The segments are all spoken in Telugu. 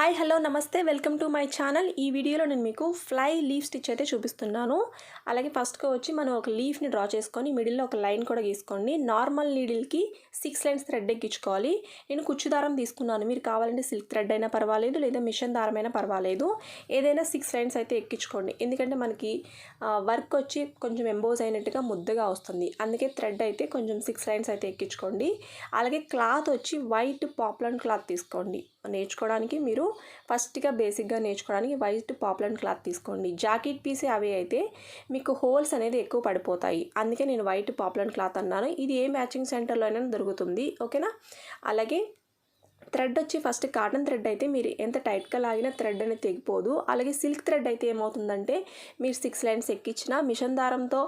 హాయ్ హలో నమస్తే వెల్కమ్ టు మై ఛానల్. ఈ వీడియోలో నేను మీకు ఫ్లై లీఫ్ స్టిచ్ అయితే చూపిస్తున్నాను. అలాగే ఫస్ట్గా వచ్చి మనం ఒక లీఫ్ని డ్రా చేసుకొని మిడిల్లో ఒక లైన్ కూడా గీసుకోండి. నార్మల్ నీడిల్కి 6 లైన్స్ థ్రెడ్ ఎక్కించుకోవాలి. నేను కుచ్చు దారం తీసుకున్నాను. మీరు కావాలంటే సిల్క్ థ్రెడ్ అయినా పర్వాలేదు, లేదా మిషన్ దారం అయినా పర్వాలేదు. ఏదైనా 6 లైన్స్ అయితే ఎక్కించుకోండి. ఎందుకంటే మనకి వర్క్ వచ్చి కొంచెం ఎంబోజ్ అయినట్టుగా ముద్దగా వస్తుంది. అందుకే థ్రెడ్ అయితే కొంచెం 6 లైన్స్ అయితే ఎక్కించుకోండి. అలాగే క్లాత్ వచ్చి వైట్ పాప్లాన్ క్లాత్ తీసుకోండి. నేర్చుకోవడానికి మీరు ఫస్ట్గా బేసిక్గా నేర్చుకోవడానికి వైట్ పాప్లాన్ క్లాత్ తీసుకోండి. జాకెట్ పీసే అవి అయితే మీకు హోల్స్ అనేది ఎక్కువ పడిపోతాయి. అందుకే నేను వైట్ పాప్లాన్ క్లాత్ అన్నాను. ఇది ఏ మ్యాచింగ్ సెంటర్లో అయినా దొరుకుతుంది, ఓకేనా. అలాగే థ్రెడ్ వచ్చి ఫస్ట్ కాటన్ థ్రెడ్ అయితే మీరు ఎంత టైట్గా లాగినా థ్రెడ్ అనేది తెగిపోదు. అలాగే సిల్క్ థ్రెడ్ అయితే ఏమవుతుందంటే మీరు 6 లైన్స్ ఎక్కించిన మిషన్ దారంతో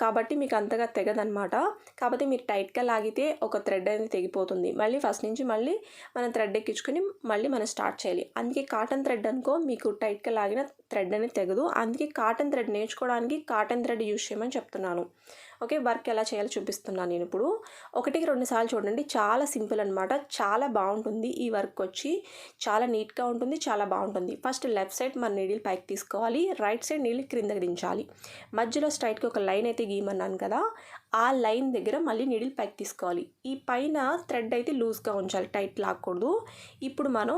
కాబట్టి మీకు అంతగా తెగదనమాట. కాబట్టి మీరు టైట్గా లాగితే ఒక థ్రెడ్ అనేది తెగిపోతుంది. మళ్ళీ ఫస్ట్ నుంచి మళ్ళీ మనం థ్రెడ్ ఎక్కించుకొని మళ్ళీ మనం స్టార్ట్ చేయాలి. అందుకే కాటన్ థ్రెడ్ అనుకో మీకు టైట్గా లాగిన థ్రెడ్ అనేది తెగదు. అందుకే కాటన్ థ్రెడ్ నేర్చుకోవడానికి కాటన్ థ్రెడ్ యూజ్ చేయమని చెప్తున్నాను. ఓకే, వర్క్ ఎలా చేయాలో చూపిస్తున్నాను నేను ఇప్పుడు. 1-2 సార్లు చూడండి. చాలా సింపుల్ అనమాట. చాలా బాగుంటుంది ఈ వర్క్ వచ్చి. చాలా నీట్గా ఉంటుంది, చాలా బాగుంటుంది. ఫస్ట్ లెఫ్ట్ సైడ్ మన నీడిల్ పైకి తీసుకోవాలి. రైట్ సైడ్ నీడిల్ క్రిందకి దించాలి. మధ్యలో స్ట్రైట్గా ఒక లైన్ అయితే గీయమన్నాను కదా, ఆ లైన్ దగ్గర మళ్ళీ నీడిల్ పైకి తీసుకోవాలి. ఈ పైన థ్రెడ్ అయితే లూజ్గా ఉంచాలి, టైట్ లాక్కూడదు. ఇప్పుడు మనం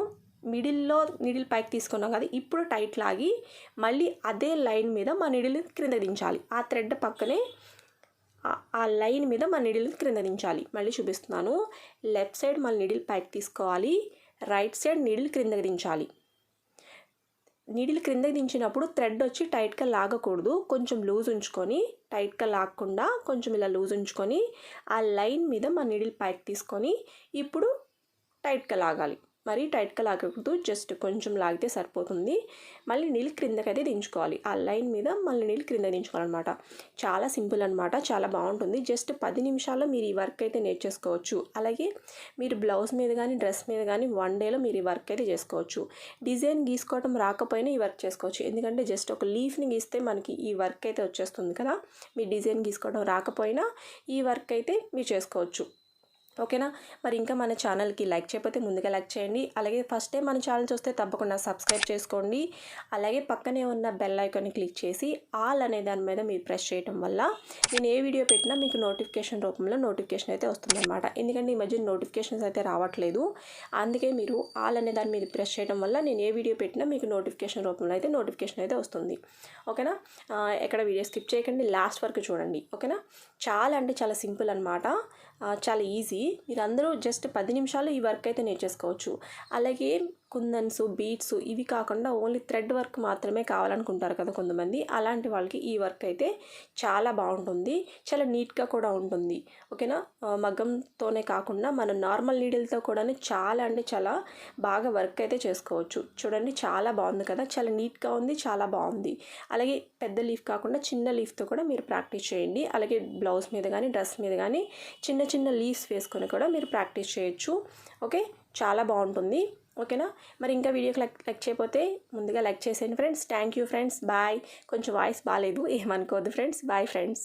మిడిల్లో నీడిల్ పైకి తీసుకున్నాం కదా, ఇప్పుడు టైట్ లాగి మళ్ళీ అదే లైన్ మీద మా నీడిల్ క్రింద దించాలి. ఆ థ్రెడ్ పక్కనే ఆ లైన్ మీద మన నీడిల్ క్రింద దించాలి. మళ్ళీ చూపిస్తున్నాను. లెఫ్ట్ సైడ్ మన నీడిల్ పైకి తీసుకోవాలి. రైట్ సైడ్ నీడిల్ క్రిందకి దించాలి. నీడిల్ క్రిందకి దించినప్పుడు థ్రెడ్ వచ్చి టైట్గా లాగకూడదు. కొంచెం లూజ్ ఉంచుకొని, టైట్గా లాగకుండా కొంచెం ఇలా లూజ్ ఉంచుకొని ఆ లైన్ మీద మన నీడిల్ పైకి తీసుకొని ఇప్పుడు టైట్గా లాగాలి. మరీ టైట్గా లాగకూడదు, జస్ట్ కొంచెం లాగితే సరిపోతుంది. మళ్ళీ నీళ్ళు క్రిందకైతే దించుకోవాలి. ఆ లైన్ మీద మళ్ళీ నీళ్ళు క్రింద దించుకోవాలన్నమాట. చాలా సింపుల్ అనమాట, చాలా బాగుంటుంది. జస్ట్ 10 నిమిషాల్లో మీరు ఈ వర్క్ అయితే నేర్చేసుకోవచ్చు. అలాగే మీరు బ్లౌజ్ మీద కానీ డ్రెస్ మీద కానీ 1 డేలో మీరు ఈ వర్క్ అయితే చేసుకోవచ్చు. డిజైన్ గీసుకోవడం రాకపోయినా ఈ వర్క్ చేసుకోవచ్చు. ఎందుకంటే జస్ట్ ఒక లీఫ్ని గీస్తే మనకి ఈ వర్క్ అయితే వచ్చేస్తుంది కదా. మీ డిజైన్ గీసుకోవడం రాకపోయినా ఈ వర్క్ అయితే మీరు చేసుకోవచ్చు, ఓకేనా. మరి ఇంకా మన ఛానల్కి లైక్ చేయకపోతే ముందుగా లైక్ చేయండి. అలాగే ఫస్ట్ టైం మన ఛానల్ చూస్తే తప్పకుండా సబ్స్క్రైబ్ చేసుకోండి. అలాగే పక్కనే ఉన్న బెల్ ఐకాన్ని క్లిక్ చేసి ఆల్ అనే దాని మీద మీరు ప్రెస్ చేయడం వల్ల నేను ఏ వీడియో పెట్టినా మీకు నోటిఫికేషన్ రూపంలో నోటిఫికేషన్ అయితే వస్తుందన్నమాట. ఎందుకంటే ఈ మధ్య నోటిఫికేషన్స్ అయితే రావట్లేదు. అందుకే మీరు ఆల్ అనే దాని మీద ప్రెస్ చేయడం వల్ల నేను ఏ వీడియో పెట్టినా మీకు నోటిఫికేషన్ రూపంలో అయితే నోటిఫికేషన్ అయితే వస్తుంది, ఓకేనా. ఎక్కడ వీడియో స్కిప్ చేయకండి, లాస్ట్ వరకు చూడండి, ఓకేనా. చాలా అంటే చాలా సింపుల్ అనమాట, చాలా ఈజీ. మీరందరూ జస్ట్ 10 నిమిషాలు ఈ వర్క్ అయితే నేర్చేసుకోవచ్చు. అలాగే కుందన్స్, బీడ్స్ ఇవి కాకుండా ఓన్లీ థ్రెడ్ వర్క్ మాత్రమే కావాలనుకుంటారు కదా కొంతమంది. అలాంటి వాళ్ళకి ఈ వర్క్ అయితే చాలా బాగుంటుంది, చాలా నీట్గా కూడా ఉంటుంది, ఓకేనా. మగ్గంతోనే కాకుండా మనం నార్మల్ నీడిల్తో కూడా చాలా అంటే చాలా బాగా వర్క్ అయితే చేసుకోవచ్చు. చూడండి, చాలా బాగుంది కదా, చాలా నీట్గా ఉంది, చాలా బాగుంది. అలాగే పెద్ద లీఫ్ కాకుండా చిన్న లీఫ్తో కూడా మీరు ప్రాక్టీస్ చేయండి. అలాగే బ్లౌజ్ మీద కానీ డ్రెస్ మీద కానీ చిన్న చిన్న లీవ్స్ వేసుకొని కూడా మీరు ప్రాక్టీస్ చేయొచ్చు, ఓకే. చాలా బాగుంటుంది, ఓకేనా. మరి ఇంకా వీడియోకి లైక్ చేయకపోతే ముందుగా లైక్ చేసేయండి friends. Thank you friends, bye. కొంచెం వాయిస్ బాగాలేదు, ఏమనుకోవద్దు ఫ్రెండ్స్. Bye friends.